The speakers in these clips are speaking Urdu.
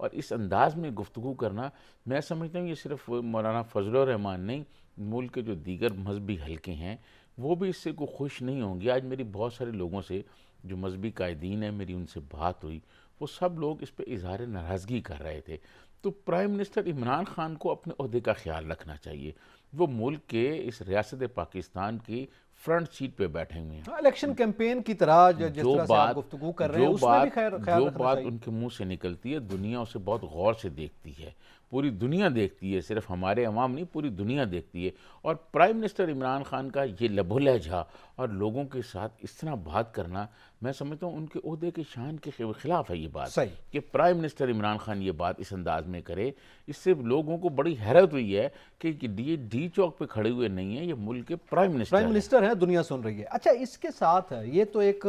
اور اس انداز میں گفتگو کرنا، میں سمجھتا ہوں یہ صرف مولانا فضل الرحمان نہیں، ملک کے جو دیگر مذہبی حلقے ہیں وہ بھی اس سے کوئی خوش نہیں ہوں گے۔ آج میری بہت سارے لوگوں سے جو مذہبی قائدین ہیں، میری ان سے بات ہوئی، وہ سب لوگ اس پہ اظہار ناراضگی کر رہے تھے۔ تو پرائم منسٹر عمران خان کو اپنے عہدے کا خیال رکھنا چاہیے۔ وہ ملک کے اس ریاست پاکستان کی فرنٹ سیٹ پہ بیٹھے ہوئے ہیں۔ الیکشن کیمپین کی طرح جس طرح سے آپ گفتگو کر رہے ہیں اس میں بھی خیال جو رکھنا بات چاہیے۔ ان کے منہ سے نکلتی ہے دنیا اسے بہت غور سے دیکھتی ہے، پوری دنیا دیکھتی ہے، صرف ہمارے عوام نہیں، پوری دنیا دیکھتی ہے۔ اور پرائم منسٹر عمران خان کا یہ لب و لہجہ اور لوگوں کے ساتھ اس طرح بات کرنا، میں سمجھتا ہوں ان کے عہدے کی شان کے خلاف ہے یہ بات، صحیح کہ پرائم منسٹر عمران خان یہ بات اس انداز میں کرے۔ اس سے لوگوں کو بڑی حیرت ہوئی ہے کہ یہ ڈی چوک پہ کھڑے ہوئے نہیں ہیں، یہ ملک کے پرائم منسٹر ہیں، دنیا سن رہی ہے۔ اچھا، اس کے ساتھ یہ تو ایک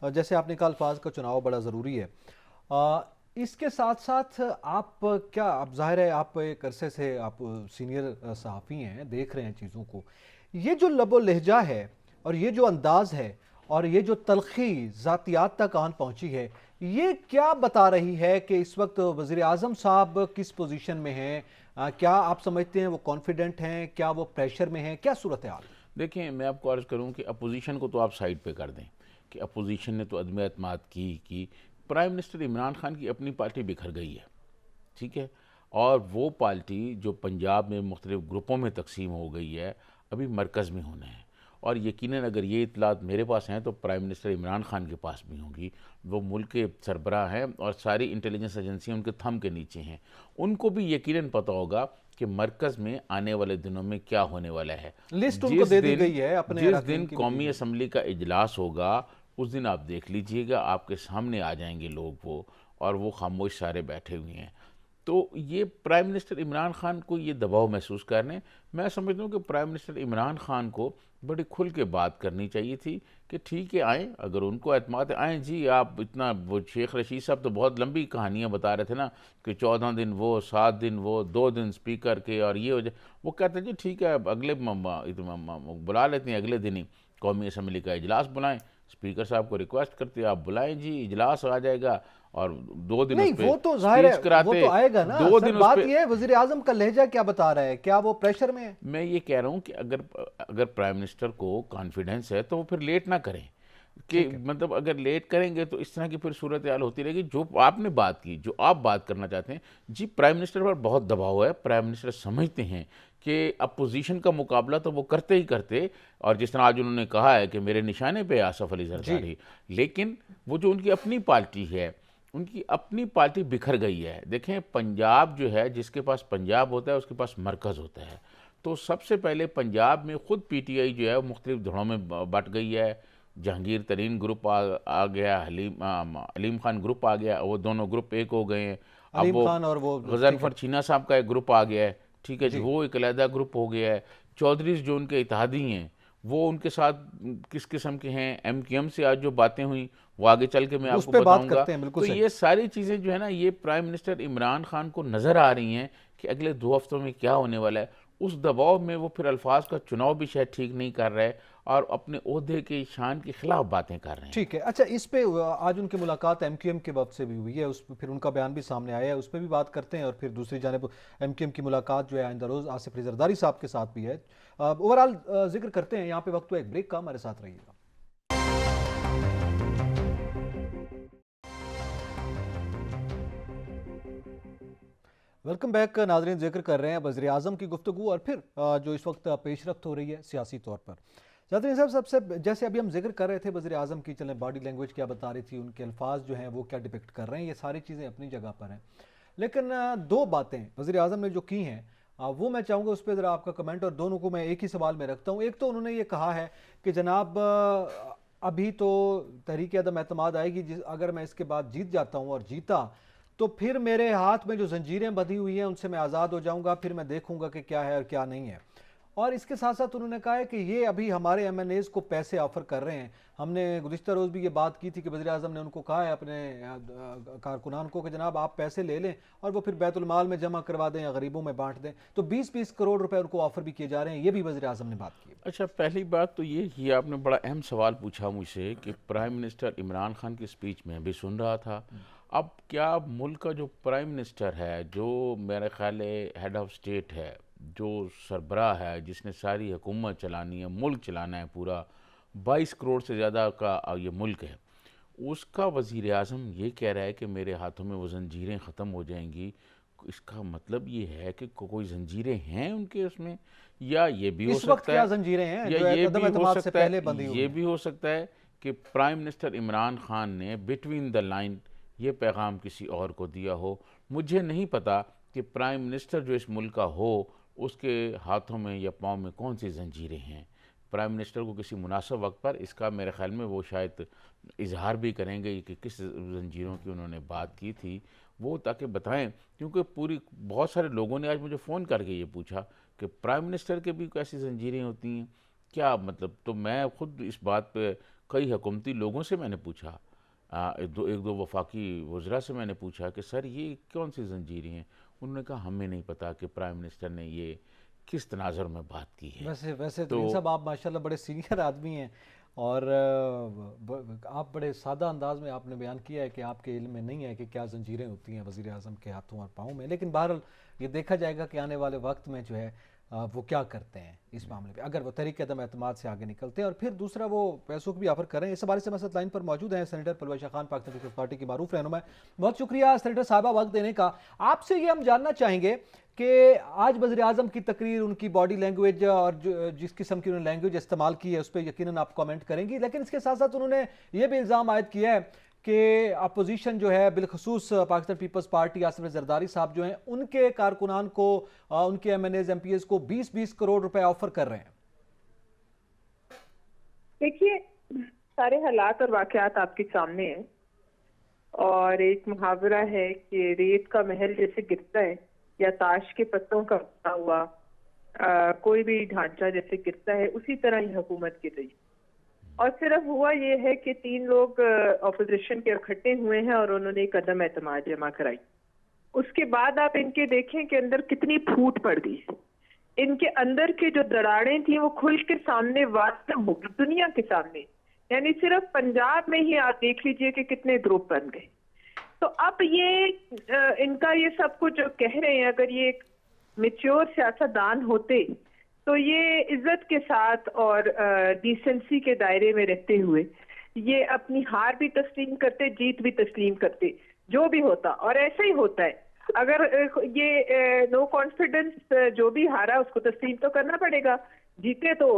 جیسے آپ نے کہا الفاظ کا چناؤ بڑا ضروری ہے، اس کے ساتھ ساتھ آپ کیا، اب ظاہر ہے آپ ایک عرصے سے آپ سینئر صحافی ہیں، دیکھ رہے ہیں چیزوں کو، یہ جو لب و لہجہ ہے اور یہ جو انداز ہے اور یہ جو تلخی ذاتیات تک آن پہنچی ہے، یہ کیا بتا رہی ہے کہ اس وقت وزیر اعظم صاحب کس پوزیشن میں ہیں؟ کیا آپ سمجھتے ہیں وہ کانفیڈنٹ ہیں؟ کیا وہ پریشر میں ہیں؟ کیا صورتحال؟ دیکھیں، میں آپ کو عرض کروں کہ اپوزیشن کو تو آپ سائیڈ پہ کر دیں کہ اپوزیشن نے تو عدم اعتماد کی پرائم منسٹر عمران خان کی اپنی پارٹی بکھر گئی ہے، ٹھیک ہے، اور وہ پارٹی جو پنجاب میں مختلف گروپوں میں تقسیم ہو گئی ہے، ابھی مرکز میں ہونا ہے۔ اور یقیناً اگر یہ اطلاعات میرے پاس ہیں تو پرائم منسٹر عمران خان کے پاس بھی ہوں گی۔ وہ ملک کے سربراہ ہیں اور ساری انٹیلیجنس ایجنسیاں ان کے تھم کے نیچے ہیں، ان کو بھی یقیناً پتہ ہوگا کہ مرکز میں آنے والے دنوں میں کیا ہونے والا ہے۔ لسٹ ان کو دے دی گئی ہے اپنے جس دن قومی اسمبلی کا اجلاس ہوگا اس دن آپ دیکھ لیجئے گا، آپ کے سامنے آ جائیں گے لوگ وہ، اور وہ خاموش سارے بیٹھے ہوئے ہیں۔ تو یہ پرائم منسٹر عمران خان کو یہ دباؤ محسوس کرنے، میں سمجھتا ہوں کہ پرائم منسٹر عمران خان کو بڑی کھل کے بات کرنی چاہیے تھی کہ ٹھیک ہے، آئیں، اگر ان کو اعتماد ہے آئیں جی۔ آپ اتنا، وہ شیخ رشید صاحب تو بہت لمبی کہانیاں بتا رہے تھے نا کہ 14 دن وہ، 7 دن وہ، 2 دن اسپیکر کے، اور یہ ہو جائے، وہ کہتے ہیں جی ٹھیک ہے اگلے بلا لیتے ہیں، اگلے دن ہی قومی اسمبلی کا اجلاس بلائیں، اسپیکر صاحب کو ریکویسٹ کرتے ہیں آپ بلائیں جی، اجلاس آ جائے گا، اور 2 دن نہیں، اس پہ وہ تو ظاہر ہے وہ تو آئے گا نا۔ 2 دن بات یہ ہے وزیر اعظم کا لہجہ کیا بتا رہا ہے، کیا وہ پریشر میں ہے؟ میں یہ کہہ رہا ہوں کہ اگر پرائم منسٹر کو کانفیڈنس ہے تو وہ پھر لیٹ نہ کریں، کہ مطلب اگر لیٹ کریں گے تو اس طرح کی پھر صورتحال ہوتی رہے گی۔ جو آپ نے بات کی، جو آپ بات کرنا چاہتے ہیں، جی پرائم منسٹر پر بہت دباؤ ہے، پرائم منسٹر سمجھتے ہیں کہ اپوزیشن کا مقابلہ تو وہ کرتے ہی کرتے، اور جس طرح آج انہوں نے کہا ہے کہ میرے نشانے پہ آصف علی زرداری، لیکن وہ جو ان کی اپنی پارٹی ہے، ان کی اپنی پارٹی بکھر گئی ہے۔ دیکھیں، پنجاب جو ہے، جس کے پاس پنجاب ہوتا ہے اس کے پاس مرکز ہوتا ہے، تو سب سے پہلے پنجاب میں خود پی ٹی آئی جو ہے وہ مختلف دھڑوں میں بٹ گئی ہے۔ جہانگیر ترین گروپ آ گیا، علیم خان گروپ آ گیا، وہ دونوں گروپ ایک ہو گئے ہیں۔ اب وہ غضنفر چینا صاحب کا ایک گروپ آ گیا ہے، ٹھیک ہے جی، وہ ایک علیحدہ گروپ ہو گیا ہے۔ چودھریز جو ان کے اتحادی ہیں، وہ ان کے ساتھ کس قسم کے ہیں، ایم کیو ایم سے آج جو باتیں ہوئیں وہ آگے چل کے میں آپ کو بتاؤں گا۔ تو یہ ساری چیزیں جو ہے نا، یہ پرائم منسٹر عمران خان کو نظر آ رہی ہیں کہ اگلے 2 ہفتوں میں کیا ہونے والا ہے۔ اس دباؤ میں وہ پھر الفاظ کا چناؤ بھی شاید ٹھیک نہیں کر رہے اور اپنے عہدے کی شان کے خلاف باتیں کر رہے ہیں۔ ٹھیک ہے، اچھا، اس پہ آج ان کی ملاقات ایم کیو ایم کے وفد سے بھی ہوئی ہے، اس پہ پھر ان کا بیان بھی سامنے آیا ہے، اس پہ بھی بات کرتے ہیں، اور پھر دوسری جانب ایم کیو ایم کی ملاقات جو ہے آئندہ روز آصف علی زرداری صاحب کے ساتھ بھی ہے۔ اوورآل ذکر کرتے ہیں، یہاں پہ وقت ہوا ایک بریک کا، ہمارے ساتھ رہیے گا۔ ویلکم بیک ناظرین، ذکر کر رہے ہیں وزیر اعظم کی گفتگو اور پھر جو اس وقت پیش رفت ہو رہی ہے سیاسی طور پر۔ ناظرین صاحب، سب سے جیسے ابھی ہم ذکر کر رہے تھے وزیر اعظم کی، چلیں باڈی لینگویج کیا بتا رہی تھی، ان کے الفاظ جو ہیں وہ کیا ڈپکٹ کر رہے ہیں، یہ ساری چیزیں اپنی جگہ پر ہیں، لیکن 2 باتیں وزیر اعظم نے جو کی ہیں وہ میں چاہوں گا اس پہ ذرا آپ کا کمنٹ، اور دونوں کو میں ایک ہی سوال میں رکھتا ہوں۔ ایک تو انہوں نے یہ کہا ہے کہ جناب ابھی تو تحریک عدم اعتماد آئے گی، اگر میں اس کے بعد جیت جاتا ہوں اور جیتا تو پھر میرے ہاتھ میں جو زنجیریں بندھی ہوئی ہیں ان سے میں آزاد ہو جاؤں گا، پھر میں دیکھوں گا کہ کیا ہے اور کیا نہیں ہے۔ اور اس کے ساتھ ساتھ انہوں نے کہا ہے کہ یہ ابھی ہمارے ایم این ایز کو پیسے آفر کر رہے ہیں۔ ہم نے گزشتہ روز بھی یہ بات کی تھی کہ وزیر اعظم نے ان کو کہا ہے اپنے کارکنان کو کہ جناب آپ پیسے لے لیں اور وہ پھر بیت المال میں جمع کروا دیں یا غریبوں میں بانٹ دیں، تو 20-20 کروڑ روپے ان کو آفر بھی کیے جا رہے ہیں، یہ بھی وزیر اعظم نے بات کی۔ اچھا، پہلی بات تو یہ آپ نے بڑا اہم سوال پوچھا مجھ سے کہ پرائم منسٹر عمران خان کی سپیچ میں بھی سن رہا تھا، اب کیا ملک کا جو پرائم منسٹر ہے، جو میرے خیال ہے ہیڈ آف اسٹیٹ ہے، جو سربراہ ہے، جس نے ساری حکومت چلانی ہے، ملک چلانا ہے، پورا 22 کروڑ سے زیادہ کا یہ ملک ہے، اس کا وزیر اعظم یہ کہہ رہا ہے کہ میرے ہاتھوں میں وہ زنجیریں ختم ہو جائیں گی. اس کا مطلب یہ ہے کہ کوئی زنجیریں ہیں ان کے اس میں، یا یہ بھی ہو اس وقت سکتا کیا ہے، زنجیریں ہیں یا جو یہ عدم بھی ہو اعتماد سے سکتا ہے، پہلے بندھی ہوئی یہ ہیں؟ بھی ہو سکتا ہے کہ پرائم منسٹر عمران خان نے بٹوین دا لائن یہ پیغام کسی اور کو دیا ہو. مجھے نہیں پتا کہ پرائم منسٹر جو اس ملک کا ہو اس کے ہاتھوں میں یا پاؤں میں کون سی زنجیریں ہیں. پرائم منسٹر کو کسی مناسب وقت پر اس کا میرے خیال میں وہ شاید اظہار بھی کریں گے کہ کس زنجیروں کی انہوں نے بات کی تھی، وہ تاکہ بتائیں. کیونکہ بہت سارے لوگوں نے آج مجھے فون کر کے یہ پوچھا کہ پرائم منسٹر کے بھی ایسی زنجیریں ہوتی ہیں کیا مطلب. تو میں خود اس بات پہ کئی حکومتی لوگوں سے میں نے پوچھا، ایک دو وفاقی وزراء سے میں نے پوچھا کہ سر یہ کون سی زنجیریں ہیں. انہوں نے کہا ہمیں نہیں پتا کہ پرائم منسٹر نے یہ کس تناظر میں بات کی ہے. ویسے تو صاحب آپ ماشاءاللہ بڑے سینئر آدمی ہیں، اور آپ بڑے سادہ انداز میں آپ نے بیان کیا ہے کہ آپ کے علم میں نہیں ہے کہ کیا زنجیریں ہوتی ہیں وزیر اعظم کے ہاتھوں اور پاؤں میں. لیکن بہرحال یہ دیکھا جائے گا کہ آنے والے وقت میں جو ہے وہ کیا کرتے ہیں اس معاملے پہ، اگر وہ تحریک عدم اعتماد سے آگے نکلتے ہیں، اور پھر دوسرا وہ پیسوں کو بھی آفر کریں. اس حوالے سے مسئلہ لائن پر موجود ہیں سینیٹر پلوشہ خان، پاکستان پیپلز پارٹی کی معروف رہنما. بہت شکریہ سینیٹر صاحبہ وقت دینے کا. آپ سے یہ ہم جاننا چاہیں گے کہ آج وزیر اعظم کی تقریر، ان کی باڈی لینگویج اور جس قسم کی انہوں نے لینگویج استعمال کی ہے اس پہ یقیناً آپ کامنٹ کریں گی، لیکن اس کے ساتھ ساتھ انہوں نے یہ بھی الزام عائد کیا ہے کہ اپوزیشن جو ہے بالخصوص پاکستان پیپلز پارٹی آصف زرداری صاحب جو ہیں ان کے کارکنان کو، ان کے M N As M P As کو 20-20 کروڑ روپے آفر کر رہے ہیں. دیکھیے سارے حالات اور واقعات آپ کے سامنے ہیں، اور ایک محاورہ ہے کہ ریت کا محل جیسے گرتا ہے یا تاش کے پتوں کا بنا ہوا کوئی بھی ڈھانچہ جیسے گرتا ہے، اسی طرح یہ حکومت گر رہی. اور صرف ہوا یہ ہے کہ 3 لوگ اپوزیشن کے اکٹھے ہوئے ہیں اور انہوں نے ایک عدم اعتماد جمع کرائی. اس کے بعد آپ ان کے دیکھیں کہ اندر کتنی پھوٹ پڑ گئی. ان کے اندر کے جو دراڑیں تھیں وہ کھل کے سامنے واضح ہو گئی دنیا کے سامنے. یعنی صرف پنجاب میں ہی آپ دیکھ لیجئے کہ کتنے گروپ بن گئے. تو اب یہ ان کا یہ سب کچھ جو کہہ رہے ہیں، اگر یہ ایک میچور سیاستدان ہوتے تو یہ عزت کے ساتھ اور ڈیسنسی کے دائرے میں رہتے ہوئے یہ اپنی ہار بھی تسلیم کرتے، جیت بھی تسلیم کرتے، جو بھی ہوتا. اور ایسا ہی ہوتا ہے. اگر یہ نو کانفیڈنس جو بھی ہارا اس کو تسلیم تو کرنا پڑے گا، جیتے تو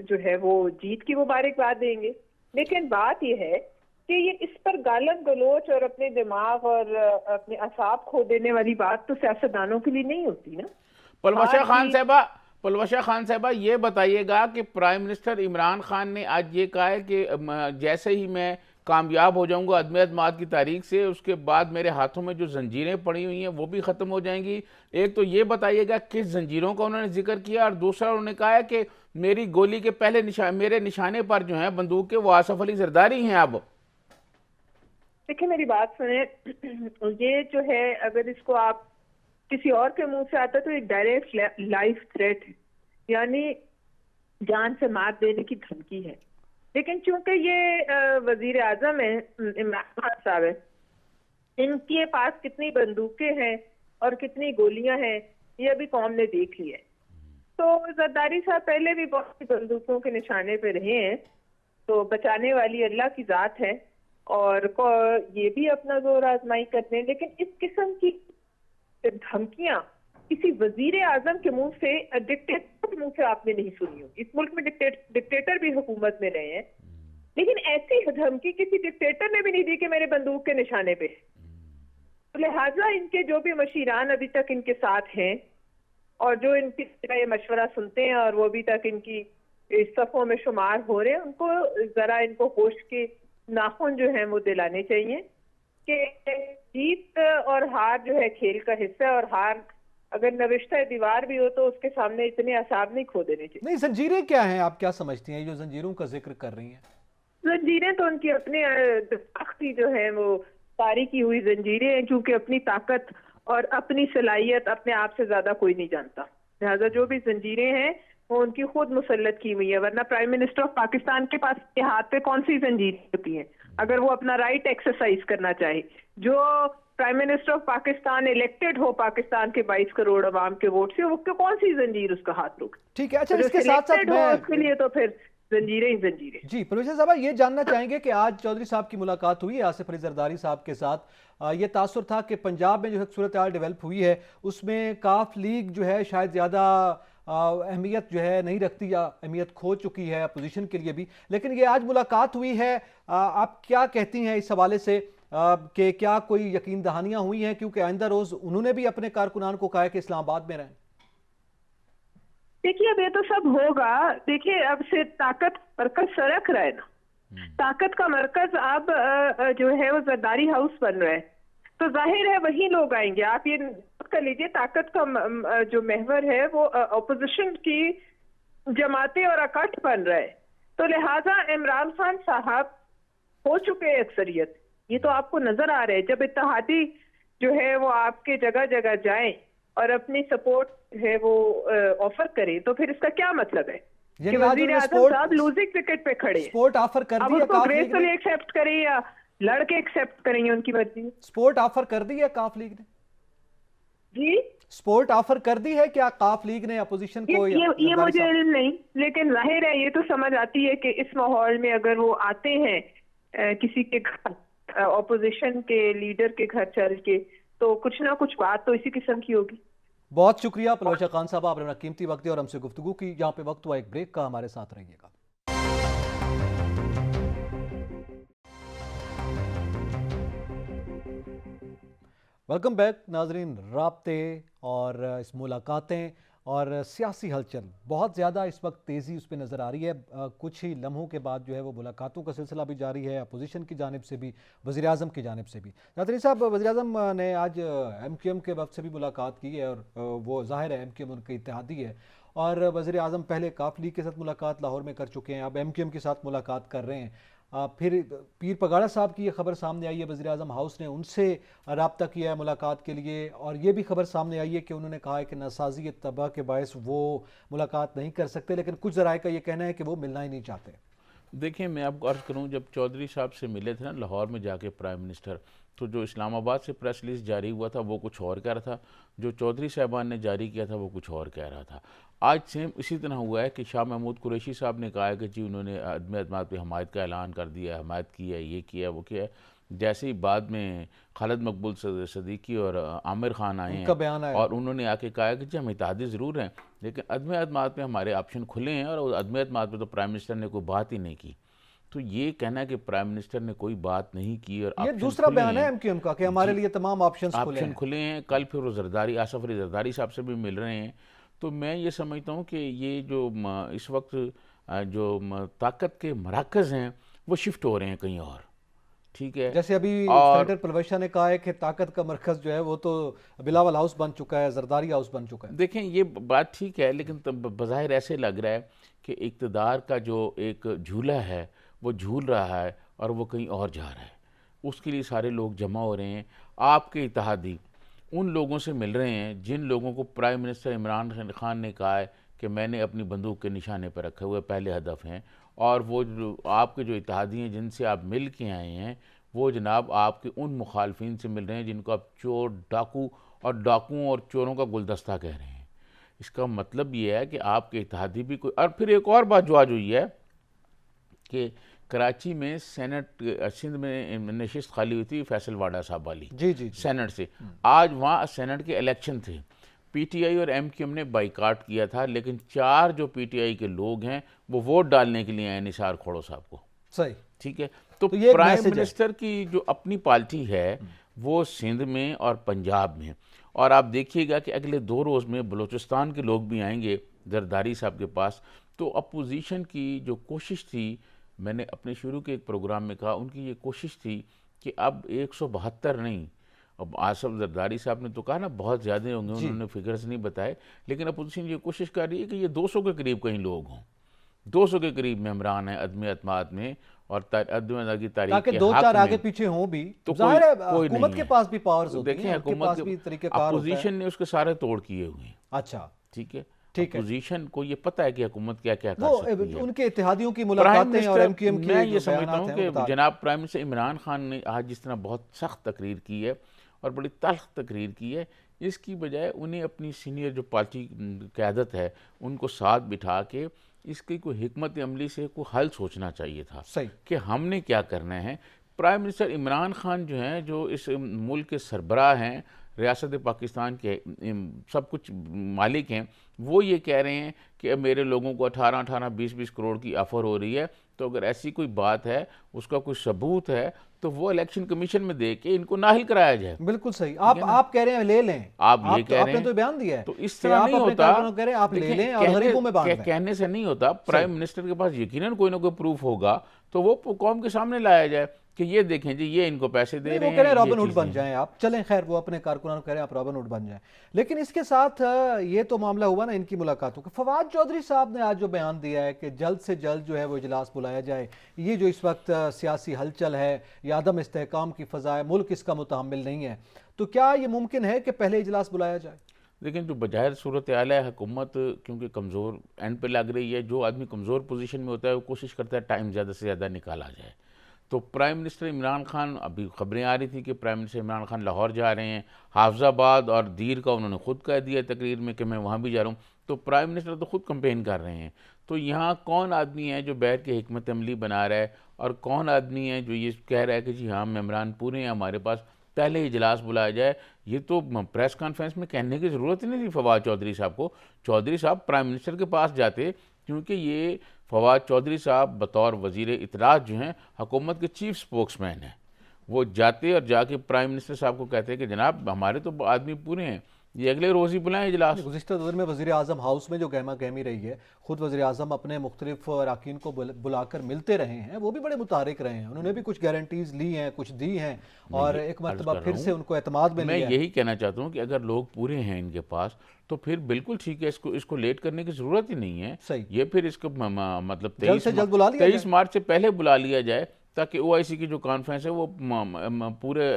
جو ہے وہ جیت کی مبارکباد دیں گے. لیکن بات یہ ہے کہ یہ اس پر گالن گلوچ اور اپنے دماغ اور اپنے اعصاب کھو دینے والی بات تو سیاستدانوں کے لیے نہیں ہوتی نا. پلوشہ خان صاحبہ یہ بتائیے گا کہ پرائم منسٹر عمران خان نے آج یہ کہا ہے کہ جیسے ہی میں کامیاب ہو جاؤں گا عدم اعتماد کی تاریخ سے، اس کے بعد میرے ہاتھوں میں جو زنجیریں پڑی ہوئی ہیں وہ بھی ختم ہو جائیں گی. ایک تو یہ بتائیے گا کس زنجیروں کا انہوں نے ذکر کیا، اور دوسرا انہوں نے کہا ہے کہ میری گولی کے پہلے میرے نشانے پر جو ہیں بندوق کے وہ آصف علی زرداری ہیں. اب دیکھیں میری بات سنیں، یہ جو ہے اگر اس کو آپ کسی اور کے منہ سے آتا تو ایک ڈائریکٹ لائف تھریٹ ہے، یعنی جان سے مار دینے کی دھمکی ہے. لیکن چونکہ یہ وزیر اعظم ہے عمران خان صاحب ہے، ان کے پاس کتنی بندوقیں ہیں اور کتنی گولیاں ہیں یہ ابھی قوم نے دیکھ لی ہے. تو زرداری صاحب پہلے بھی بہت سی بندوقوں کے نشانے پہ رہے ہیں، تو بچانے والی اللہ کی ذات ہے اور یہ بھی اپنا زور آزمائی کرتے ہیں. لیکن اس قسم کی دھمکیاں کسی وزیر اعظم کے منہ سے، ڈکٹیٹر کے منہ سے آپ نے نہیں سنی ہوگی. اس ملک میں ڈکٹیٹر بھی حکومت میں رہے ہیں، لیکن ایسی دھمکی کسی ڈکٹیٹر نے بھی نہیں دی کہ میرے بندوق کے نشانے پہ. لہٰذا ان کے جو بھی مشیران ابھی تک ان کے ساتھ ہیں اور جو ان کی یہ مشورہ سنتے ہیں اور وہ ابھی تک ان کی صفوں میں شمار ہو رہے ہیں، ان کو ذرا ان کو ہوش کے ناخن جو ہیں وہ دلانے چاہیے کہ جیت اور ہار جو ہے کھیل کا حصہ ہے، اور ہار اگر نوشتہ دیوار بھی ہو تو اس کے سامنے اتنے اعصاب نہیں کھو دینے چاہیے. نہیں، زنجیریں کیا ہیں آپ کیا سمجھتی ہیں جو زنجیروں کا ذکر کر رہی ہیں؟ زنجیریں تو ان کی اپنے سختی جو ہیں وہ طاری کی ہوئی زنجیریں ہیں، کیونکہ اپنی طاقت اور اپنی صلاحیت اپنے آپ سے زیادہ کوئی نہیں جانتا. لہٰذا جو بھی زنجیریں ہیں وہ ان کی خود مسلط کی ہوئی ہے، ورنہ پرائم منسٹر آف پاکستان کے پاس کے ہاتھ پہ کون سی زنجیر ہوتی ہے اگر وہ اپنا رائٹ ایکسرسائز کرنا چاہے؟ جو prime minister of Pakistan elected ہو پاکستان کے 22 کروڑ عوام کے ووٹ سے، وہ کون سی زنجیر اس کا ہاتھ روک؟ ٹھیک ہے، اچھا اس کے ساتھ ساتھ اس کے لیے تو پھر زنجیریں ہی زنجیریں۔ جی پروفیسر صاحبہ، یہ جاننا چاہیں گے کہ آج چودھری صاحب کی ملاقات ہوئی ہے آصف علی زرداری صاحب کے ساتھ، یہ تاثر تھا کہ پنجاب میں جو ہے صورتحال ڈیولپ ہوئی ہے اس میں کاف لیگ جو ہے شاید زیادہ اہمیت جو ہے نہیں رکھتی یا اہمیت کھو چکی ہے اپوزیشن کے لیے بھی، لیکن یہ آج ملاقات ہوئی ہے، آپ کیا کہتی ہیں اس حوالے سے کہ کیا کوئی یقین دہانیاں ہوئی ہیں؟ کیونکہ آئندہ روز انہوں نے بھی اپنے کارکنان کو کہا ہے کہ اسلام آباد میں رہیں۔ دیکھیے اب یہ تو سب ہوگا، دیکھیے اب سے طاقت مرکز سرک رہا ہے نا، طاقت کا مرکز اب جو ہے وہ زرداری ہاؤس بن رہا ہے، تو ظاہر ہے وہی لوگ آئیں گے۔ آپ یہ نوٹ کر لیجئے، طاقت کا جو محور ہے وہ اپوزیشن کی جماعتیں اور اکٹھ بن رہا ہے، تو لہٰذا عمران خان صاحب ہو چکے ہیں اکثریت، یہ تو آپ کو نظر آ رہا ہے۔ جب اتحادی جو ہے وہ آپ کے جگہ جگہ جائیں اور اپنی سپورٹ ہے وہ آفر کریں، تو پھر اس کا کیا مطلب ہے کہ وزیر اعظم صاحب لوزنگ وکٹ پہ کھڑے ہیں؟ سپورٹ آفر کر اب دی ہے اس کو گریسفلی ایکسیپٹ کریں یا لڑ کے ایکسیپٹ کریں گے، ان کی مرضی۔ سپورٹ آفر کر دی ہے کاف لیگ نے؟ جی سپورٹ آفر کر دی ہے کیا کاف لیگ نے اپوزیشن کو؟ یہ مجھے علم نہیں، لیکن ظاہر ہے یہ تو سمجھ آتی ہے کہ اس ماحول میں اگر وہ آتے ہیں کسی کے گھر، اپوزیشن کے لیڈر کے گھر چل کے، تو کچھ نہ کچھ بات تو اسی قسم کی ہوگی۔ بہت شکریہ پلوشہ خان صاحب، آپ نے اپنا قیمتی وقت دیا اور ہم سے گفتگو کی۔ یہاں پہ وقت ہوا ایک بریک کا، ہمارے ساتھ رہیے گا۔ ویلکم بیک ناظرین، رابطے اور اس ملاقاتیں اور سیاسی ہلچل بہت زیادہ اس وقت تیزی اس پہ نظر آ رہی ہے۔ کچھ ہی لمحوں کے بعد جو ہے وہ ملاقاتوں کا سلسلہ بھی جاری ہے، اپوزیشن کی جانب سے بھی، وزیر اعظم کی جانب سے بھی۔ ناظرین صاحب، وزیر اعظم نے آج ایم کیو ایم کے وفد سے بھی ملاقات کی ہے، اور وہ ظاہر ہے ایم کیو ایم ان کی اتحادی ہے، اور وزیر اعظم پہلے کاف لیگ کے ساتھ ملاقات لاہور میں کر چکے ہیں، اب ایم کیو ایم کے ساتھ ملاقات کر رہے ہیں۔ پھر پیر پگاڑا صاحب کی یہ خبر سامنے آئی ہے، وزیر اعظم ہاؤس نے ان سے رابطہ کیا ہے ملاقات کے لیے، اور یہ بھی خبر سامنے آئی ہے کہ انہوں نے کہا ہے کہ ناسازی اتباع کے باعث وہ ملاقات نہیں کر سکتے، لیکن کچھ ذرائع کا یہ کہنا ہے کہ وہ ملنا ہی نہیں چاہتے۔ دیکھیں میں آپ کو عرض کروں، جب چودھری صاحب سے ملے تھے نا لاہور میں جا کے پرائم منسٹر، تو جو اسلام آباد سے پریس ریلیز جاری ہوا تھا وہ کچھ اور کہہ رہا تھا، جو چودھری صاحبان نے جاری کیا تھا وہ کچھ اور کہہ رہا تھا۔ آج سیم اسی طرح ہوا ہے کہ شاہ محمود قریشی صاحب نے کہا ہے کہ جی انہوں نے عدم اعتماد پہ حمایت کا اعلان کر دیا ہے، حمایت کی ہے، یہ کیا ہے وہ کیا ہے۔ جیسے ہی بعد میں خالد مقبول صدیقی اور عامر خان آئے ہیں اور انہوں نے آ کے کہا ہے کہ جی ہم اتحادی ضرور ہیں لیکن عدم اعتماد پہ ہمارے آپشن کھلے ہیں، اور عدم اعتماد پہ تو پرائم منسٹر نے کوئی بات ہی نہیں کی۔ تو یہ کہنا ہے کہ پرائم منسٹر نے کوئی بات نہیں کی اور یہ دوسرا بیان ہے ایم کیو ایم کا کہ ہمارے لیے تمام آپشن کھلے ہیں۔ کل پھر وہ زرداری، آصف علی زرداری صاحب سے بھی مل رہے ہیں۔ تو میں یہ سمجھتا ہوں کہ یہ جو اس وقت جو طاقت کے مراکز ہیں وہ شفٹ ہو رہے ہیں کہیں اور، ٹھیک ہے۔ جیسے ابھی سینیٹر پلویشا نے کہا ہے کہ طاقت کا مرکز جو ہے وہ تو بلاول ہاؤس بن چکا ہے، زرداری ہاؤس بن چکا ہے۔ دیکھیں یہ بات ٹھیک ہے، لیکن بظاہر ایسے لگ رہا ہے کہ اقتدار کا جو ایک جھولا ہے وہ جھول رہا ہے اور وہ کہیں اور جا رہا ہے، اس کے لیے سارے لوگ جمع ہو رہے ہیں۔ آپ کے اتحادی ان لوگوں سے مل رہے ہیں جن لوگوں کو پرائم منسٹر عمران خان نے کہا ہے کہ میں نے اپنی بندوق کے نشانے پر رکھے ہوئے پہلے ہدف ہیں، اور وہ جو آپ کے جو اتحادی ہیں جن سے آپ مل کے آئے ہیں وہ جناب آپ کے ان مخالفین سے مل رہے ہیں جن کو آپ چور، ڈاکو اور ڈاکوؤں اور چوروں کا گلدستہ کہہ رہے ہیں۔ اس کا مطلب یہ ہے کہ آپ کے اتحادی بھی کوئی، اور پھر ایک اور بات جو آج ہوئی ہے کہ کراچی میں سینٹ سندھ میں نشست خالی ہوئی تھی فیصل واڈا صاحب والی سینٹ سے، آج وہاں سینٹ کے الیکشن تھے، پی ٹی آئی اور ایم کیو ایم نے بائیکاٹ کیا تھا، لیکن 4 جو پی ٹی آئی کے لوگ ہیں وہ ووٹ ڈالنے کے لیے آئے نثار کھوڑو صاحب کو، صحیح، ٹھیک ہے۔ تو پرائم منسٹر کی جو اپنی پارٹی ہے وہ سندھ میں اور پنجاب میں، اور آپ دیکھیے گا کہ اگلے 2 روز میں بلوچستان کے لوگ بھی آئیں گے زرداری صاحب کے پاس۔ تو اپوزیشن کی جو کوشش تھی، میں نے اپنے شروع کے ایک پروگرام میں کہا، ان کی یہ کوشش تھی کہ اب 172 نہیں، اب آصف زرداری صاحب نے تو کہا نا بہت زیادہ ہوں گے، انہوں نے فگرز نہیں بتائے، لیکن اپوزیشن یہ کوشش کر رہی ہے کہ یہ 200 کے قریب کہیں لوگ ہوں، 200 کے قریب ممبران ہیں عدم اعتماد میں، اور عدم اعتماد کی تاریخ کے حق میں، تاکہ 2-4 آگے پیچھے ہوں بھی، ظاہر ہے حکومت کے پاس بھی پاورز ہوتی ہیں، دیکھیں حکومت کے اپوزیشن نے اس کے سارے توڑ کیے ہوئے ہیں، اچھا ٹھیک ہے، ٹھیک ہے، اپوزیشن کو یہ پتہ ہے کہ حکومت کیا کیا کر وہ سکتی ہے. ان کے اتحادیوں کی پرائم ملاقاتیں اور ایم کیو ایم منسٹر، کے میں جو یہ سمجھتا بیانات ہوں ہیں کہ وہ بتا جناب پرائم منسٹر عمران خان نے آج جس طرح بہت سخت تقریر کی ہے اور بڑی تلخ تقریر کی ہے، اس کی بجائے انہیں اپنی سینئر جو پارٹی قیادت ہے ان کو ساتھ بٹھا کے اس کی کوئی حکمت عملی سے کوئی حل سوچنا چاہیے تھا صحیح. کہ ہم نے کیا کرنا ہے. پرائم منسٹر عمران خان جو ہیں، جو اس ملک کے سربراہ ہیں، ریاست پاکستان کے سب کچھ مالک ہیں، وہ یہ کہہ رہے ہیں کہ میرے لوگوں کو 18 20 کروڑ کی آفر ہو رہی ہے. تو اگر ایسی کوئی بات ہے، اس کا کوئی ثبوت ہے، تو وہ الیکشن کمیشن میں دے کے ان کو نااہل کرایا جائے. بالکل صحیح. آپ کہہ رہے ہیں لے لیں، آپ یہ کہہ رہے آپ نے ہیں تو بیان دیا ہے تو اس کہ طرح آپ نہیں اپنے ہوتا. کارکنوں کو کہہ رہے ہیں آپ لے لیں اور غریبوں میں بانٹ دیں. کہنے سے نہیں ہوتا. پرائم منسٹر کے پاس یقیناً کوئی نہ کوئی پروف ہوگا تو وہ قوم کے سامنے لایا جائے کہ یہ دیکھیں جی یہ ان کو پیسے دے رہے وہ ہیں. کہہ رہے ہیں یہ رابن ہوڈ بن چیزیں جائیں آپ. چلیں خیر، وہ اپنے کارکنان کو کہہ رہے ہیں آپ رابن ہوڈ بن جائیں. لیکن اس کے ساتھ یہ تو معاملہ ہوا نا ان کی ملاقاتوں کا. فواد چودھری صاحب نے آج جو بیان دیا ہے کہ جلد سے جلد جو ہے وہ اجلاس بلایا جائے. یہ جو اس وقت سیاسی ہلچل ہے یا عدم استحکام کی فضا ہے، ملک اس کا متحمل نہیں ہے، تو کیا یہ ممکن ہے کہ پہلے اجلاس بلایا جائے؟ لیکن جو بظاہر صورتحال ہے، حکومت کیونکہ کمزور اینڈ پہ لگ رہی ہے، جو آدمی کمزور پوزیشن میں ہوتا ہے وہ کوشش کرتا ہے ٹائم زیادہ سے زیادہ نکالا جائے. تو پرائم منسٹر عمران خان، ابھی خبریں آ رہی تھی کہ پرائم منسٹر عمران خان لاہور جا رہے ہیں، حافظ آباد اور دیر کا انہوں نے خود کہہ دیا تقریر میں کہ میں وہاں بھی جا رہا ہوں. تو پرائم منسٹر تو خود کمپین کر رہے ہیں. تو یہاں کون آدمی ہے جو بیٹھ کے حکمت عملی بنا رہا ہے، اور کون آدمی ہے جو یہ کہہ رہا ہے کہ جی ہاں ممبران پورے ہیں ہمارے پاس، پہلے اجلاس بلایا جائے. یہ تو پریس کانفرنس میں کہنے کی ضرورت ہی نہیں تھی فواد چودھری صاحب کو. چودھری صاحب پرائم منسٹر کے پاس جاتے، کیونکہ یہ فواد چودھری صاحب بطور وزیر اطلاعات جو ہیں حکومت کے چیف سپوکس مین ہیں. وہ جاتے اور جا کے پرائم منسٹر صاحب کو کہتے ہیں کہ جناب ہمارے تو آدمی پورے ہیں، یہ اگلے روز ہی بلائیں اجلاس. گزشتہ دور میں وزیر اعظم ہاؤس میں جو گہما گہمی رہی ہے، خود وزیر اعظم اپنے مختلف اراکین کو بلا کر ملتے رہے ہیں، وہ بھی بڑے متحرک رہے ہیں، انہوں نے بھی کچھ گارنٹیز لی ہیں، کچھ دی ہیں، اور ایک مرتبہ پھر سے ان کو اعتماد میں میں لیا ہے. یہی کہنا چاہتا ہوں کہ اگر لوگ پورے ہیں ان کے پاس تو پھر بالکل ٹھیک ہے، اس کو لیٹ کرنے کی ضرورت ہی نہیں ہے. صحیح. یہ پھر اس کو مطلب جلد سے جلد بلا لیا جائے. 23 مارچ سے پہلے بلا لیا جائے، تاکہ او آئی سی کی جو کانفرنس ہے وہ پورے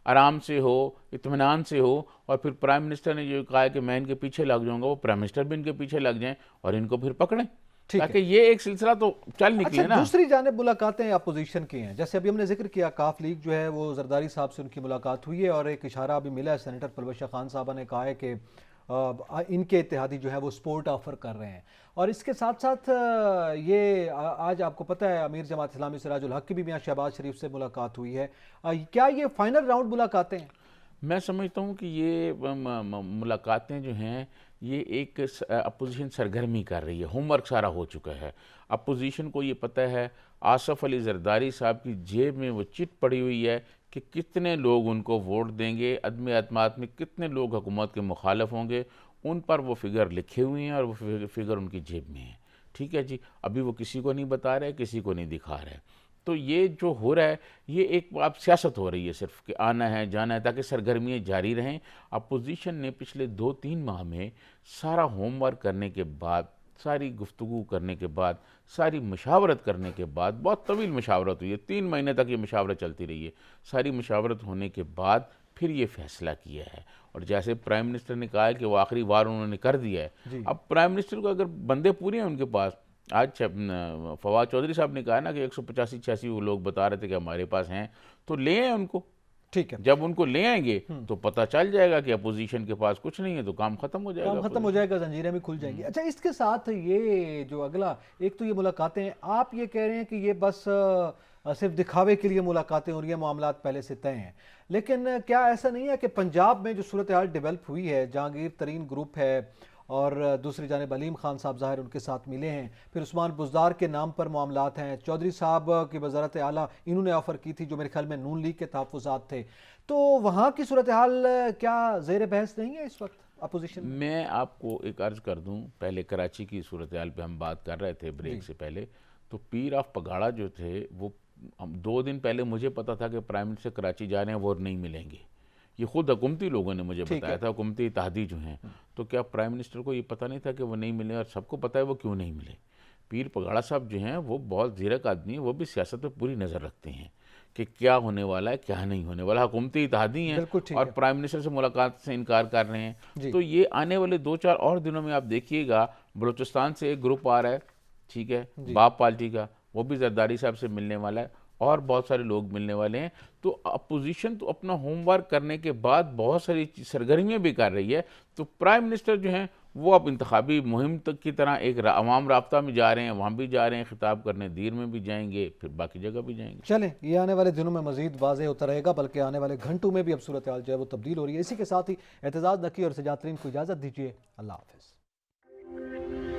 آرام سے ہو، اطمینان سے ہو. اور پھر پرائم منسٹر نے جو کہا ہے کہ میں ان کے پیچھے لگ جاؤں گا، وہ پرائم منسٹر بھی ان کے پیچھے لگ جائیں اور ان کو پھر پکڑیں، تاکہ یہ ایک سلسلہ تو چل نکلے نا. دوسری جانب ملاقاتیں اپوزیشن کی ہیں، جیسے ابھی ہم نے ذکر کیا کاف لیگ جو ہے وہ زرداری صاحب سے ان کی ملاقات ہوئی ہے، اور ایک اشارہ ابھی ملا ہے، سینیٹر پرویز خان صاحبہ نے کہا ہے کہ ان کے اتحادی جو ہے وہ سپورٹ آفر کر رہے ہیں. اور اس کے ساتھ ساتھ یہ آج آپ کو پتہ ہے امیر جماعت اسلامی سراج الحق کی بھی میاں شہباز شریف سے ملاقات ہوئی ہے. کیا یہ فائنل راؤنڈ ملاقاتیں ہیں؟ میں سمجھتا ہوں کہ یہ ملاقاتیں جو ہیں یہ ایک اپوزیشن سرگرمی کر رہی ہے. ہوم ورک سارا ہو چکا ہے. اپوزیشن کو یہ پتہ ہے آصف علی زرداری صاحب کی جیب میں وہ چٹ پڑی ہوئی ہے کہ کتنے لوگ ان کو ووٹ دیں گے، عدم اعتماد میں کتنے لوگ حکومت کے مخالف ہوں گے. ان پر وہ فگر لکھے ہوئے ہیں اور وہ فگر ان کی جیب میں ہیں. ٹھیک ہے جی، ابھی وہ کسی کو نہیں بتا رہے، کسی کو نہیں دکھا رہے. تو یہ جو ہو رہا ہے یہ ایک اب سیاست ہو رہی ہے، صرف کہ آنا ہے جانا ہے تاکہ سرگرمیاں جاری رہیں. اپوزیشن نے پچھلے 2-3 ماہ میں سارا ہوم ورک کرنے کے بعد، ساری گفتگو کرنے کے بعد، ساری مشاورت کرنے کے بعد، بہت طویل مشاورت ہوئی ہے، 3 مہینے تک یہ مشاورت چلتی رہی ہے. ساری مشاورت ہونے کے بعد پھر یہ فیصلہ کیا ہے. اور جیسے پرائم منسٹر نے کہا ہے کہ وہ آخری وار انہوں نے کر دیا ہے. اب پرائم منسٹر کو اگر بندے پورے ہیں ان کے پاس، آج فواد چودھری صاحب نے کہا نا کہ 185-86 وہ لوگ بتا رہے تھے کہ ہمارے پاس ہیں، تو لے آئیں ان کو. ٹھیک ہے، جب ان کو لے آئیں گے تو پتہ چل جائے گا کہ اپوزیشن کے پاس کچھ نہیں ہے، تو کام ختم ہو جائے گا. کام ختم ہو جائے گا، زنجیریں بھی کھل جائیں گی. اچھا، اس کے ساتھ یہ جو اگلا ایک تو یہ ملاقاتیں، آپ یہ کہہ رہے ہیں کہ یہ بس صرف دکھاوے کے لیے ملاقاتیں ہو رہی ہیں، معاملات پہلے سے طے ہیں، لیکن کیا ایسا نہیں ہے کہ پنجاب میں جو صورتحال ڈیولپ ہوئی ہے، جہانگیر ترین گروپ ہے اور دوسری جانب علیم خان صاحب ظاہر ان کے ساتھ ملے ہیں، پھر عثمان بزدار کے نام پر معاملات ہیں، چودھری صاحب کی وزارت اعلیٰ انہوں نے آفر کی تھی جو میرے خیال میں نون لیگ کے تحفظات تھے، تو وہاں کی صورتحال کیا زیر بحث نہیں ہے اس وقت اپوزیشن؟ میں آپ کو ایک عرض کر دوں، پہلے کراچی کی صورتحال پہ ہم بات کر رہے تھے بریک سے پہلے، تو پیر آف پگاڑا جو تھے وہ 2 دن پہلے مجھے پتا تھا کہ پرائم منسٹر کراچی جا رہے ہیں، وہ نہیں ملیں گے. یہ خود حکومتی لوگوں نے مجھے بتایا تھا، حکومتی اتحادی جو ہیں. تو کیا پرائم منسٹر کو یہ پتہ نہیں تھا کہ وہ نہیں ملے؟ اور سب کو پتہ ہے وہ کیوں نہیں ملے. پیر پگاڑا صاحب جو ہیں وہ بہت زیرک آدمی ہیں، وہ بھی سیاست پہ پوری نظر رکھتے ہیں. کہ کیا ہونے والا ہے کیا نہیں ہونے والا. حکومتی اتحادی ہیں بالکل ٹھیک اور ہے. پرائم منسٹر سے ملاقات سے انکار کر رہے ہیں. جی. تو یہ آنے والے 2-4 اور دنوں میں آپ دیکھیے گا بلوچستان سے ایک گروپ آ رہا ہے, ٹھیک ہے, باپ پارٹی کا, وہ بھی زرداری صاحب سے ملنے والا ہے اور بہت سارے لوگ ملنے والے ہیں. تو اپوزیشن تو اپنا ہوم ورک کرنے کے بعد بہت ساری سرگرمیاں بھی کر رہی ہے. تو پرائم منسٹر جو ہیں وہ اب انتخابی مہم تک کی طرح ایک عوام رابطہ میں جا رہے ہیں, وہاں بھی جا رہے ہیں خطاب کرنے, دیر میں بھی جائیں گے, پھر باقی جگہ بھی جائیں گے. چلیں یہ آنے والے دنوں میں مزید واضح ہوتا رہے گا, بلکہ آنے والے گھنٹوں میں بھی اب صورتحال جو ہے وہ تبدیل ہو رہی ہے. اسی کے ساتھ ہی اعتزاز نقی اور سجاد ترین کو اجازت دیجیے. اللہ حافظ.